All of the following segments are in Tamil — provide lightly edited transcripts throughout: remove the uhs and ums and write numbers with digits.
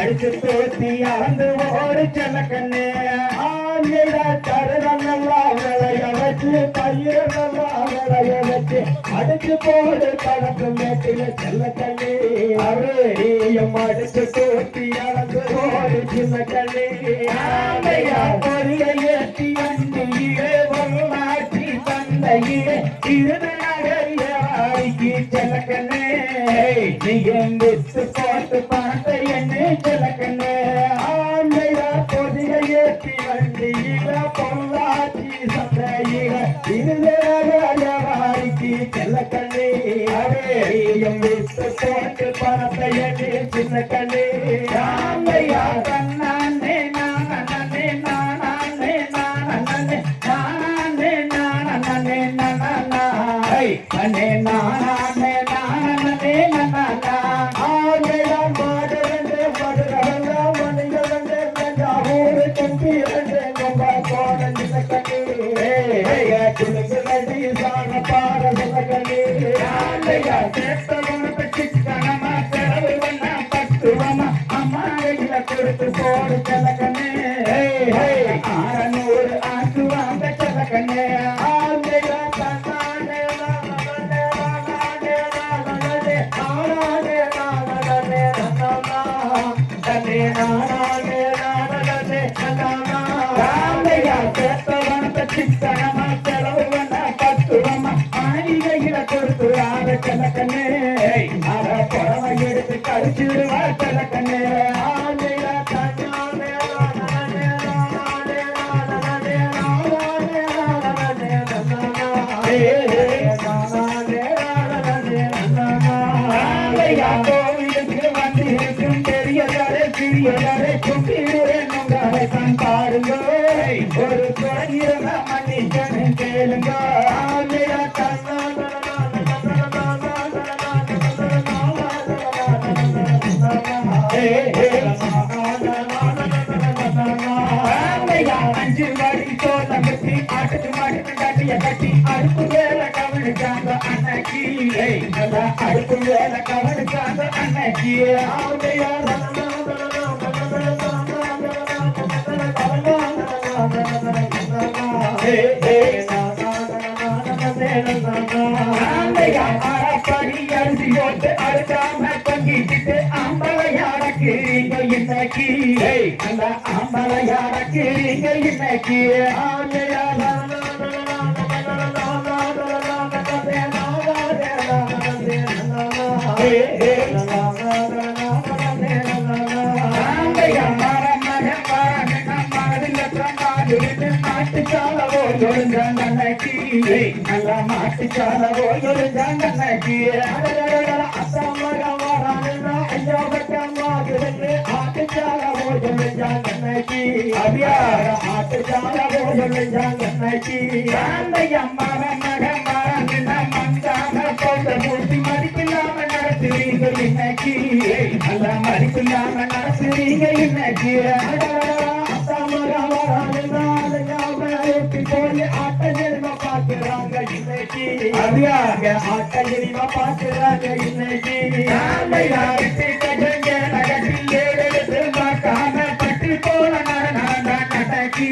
அடிச்சு தோத்தி அறந்து ஒரு செல்லக்கண்ணே கருதல்லா விளைய வச்சு பயிர் நல்லா விளைய வச்சு அடிச்சு போடு கடத்து மேட்டில செல்லக்கண்ணே அவரையும் அடிச்சு தோத்தி அறந்து ஒரு சின்னக்கண்ணே பொறியை ஏற்றி வண்டியே வரலாற்றி தந்தையே இருது நகையாய்க்கு செல்லக்கண்ணே நீ எந்தித்து போட்டு பார்த்த என்ன செல்லக்கண்ணே ஆண்மையா பொதியை ஏற்றி வண்டியில பொள்ளாச்சி சந்தையில இருதயவாய்க்கு செல்லக்கண்ணே அவையும் வித்து போட்டு பார்த்த என்ன சின்ன கண்ணே ஆண்மையா கண்ணானே நானே நானே நானே நானே நானே நானா கண்ணே நானே நானே நானா கொடுத்து போடு செல்லக்கண்ணே ஆறநூறு ஆட்டு வாங்க செல்லக்கண்ணே கொடுத்து ஆட செல்லக்கண்ணே அட புறவை எடுத்து கடிச்சிடுவா செல்லக்கண்ணே கோவிலுக்கு வந்து இருக்கும் பெரியதாரே சிறியதாரே கும்பிடுவேன் தான் பாருங்க ஒரு குறையிறத மன்னிக்கணு கேளுங்க அஞ்சு வடி தோட்டம் கட்டி ஆட்டுக்கு மாட்டுக்கு கட்டிய கட்டி அடுப்பு வேலை கவனிச்சாங்க அன்னைக்கு அடுப்பு வேலை கவனிச்சாங்க அன்னைக்கு அரைப்படி அரிசி போட்டு அறுக்காம தங்கிட்டு அம்பளையாடக்கிறீங்க இன்னைக்கு அந்த அம்பளையாடக்கிறீங்க இன்னைக்கு மாட்டுச்சாலவோ ஒழுங்காங்கி நல்லா மாட்டுச்சாலவோ ஒழுங்காங்கி ஆட்டுச்சாலவோ ஒழுங்காங்கி அபியார ஆட்டுச்சாலவோ ஒழுங்காங்கி அம்மாவ மகன் மந்தான போட்ட மூர்த்தி மதிப்பில்லாம நடத்துறீங்க இன்னைக்கு நல்லா மதிப்பில்லாம நடத்துறீங்க இன்னைக்கு ஆட்டகிரிமா பாக்குறாங்க இன்னைக்கு பட்டு போல நடக்கி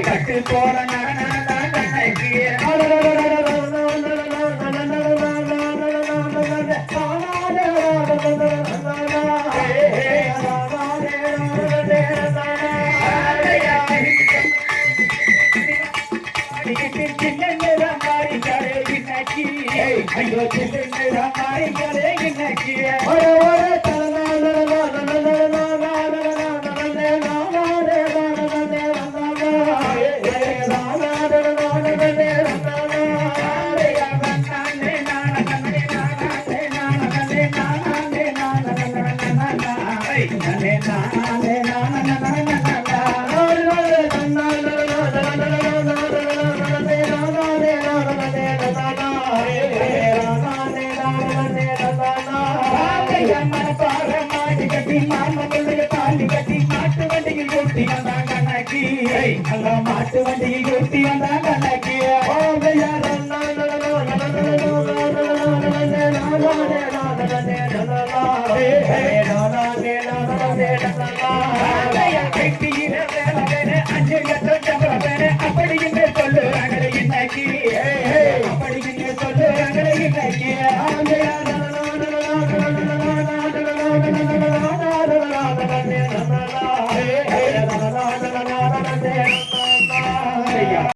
கட்டு போல நடக்கி ஐயோ சின்ன மாறிகளே இன்னைக்கு மாட்டு வண்டியில் கூட்டி வந்தாங்க மாட்டு வண்டியில் கூட்டி வந்தாங்க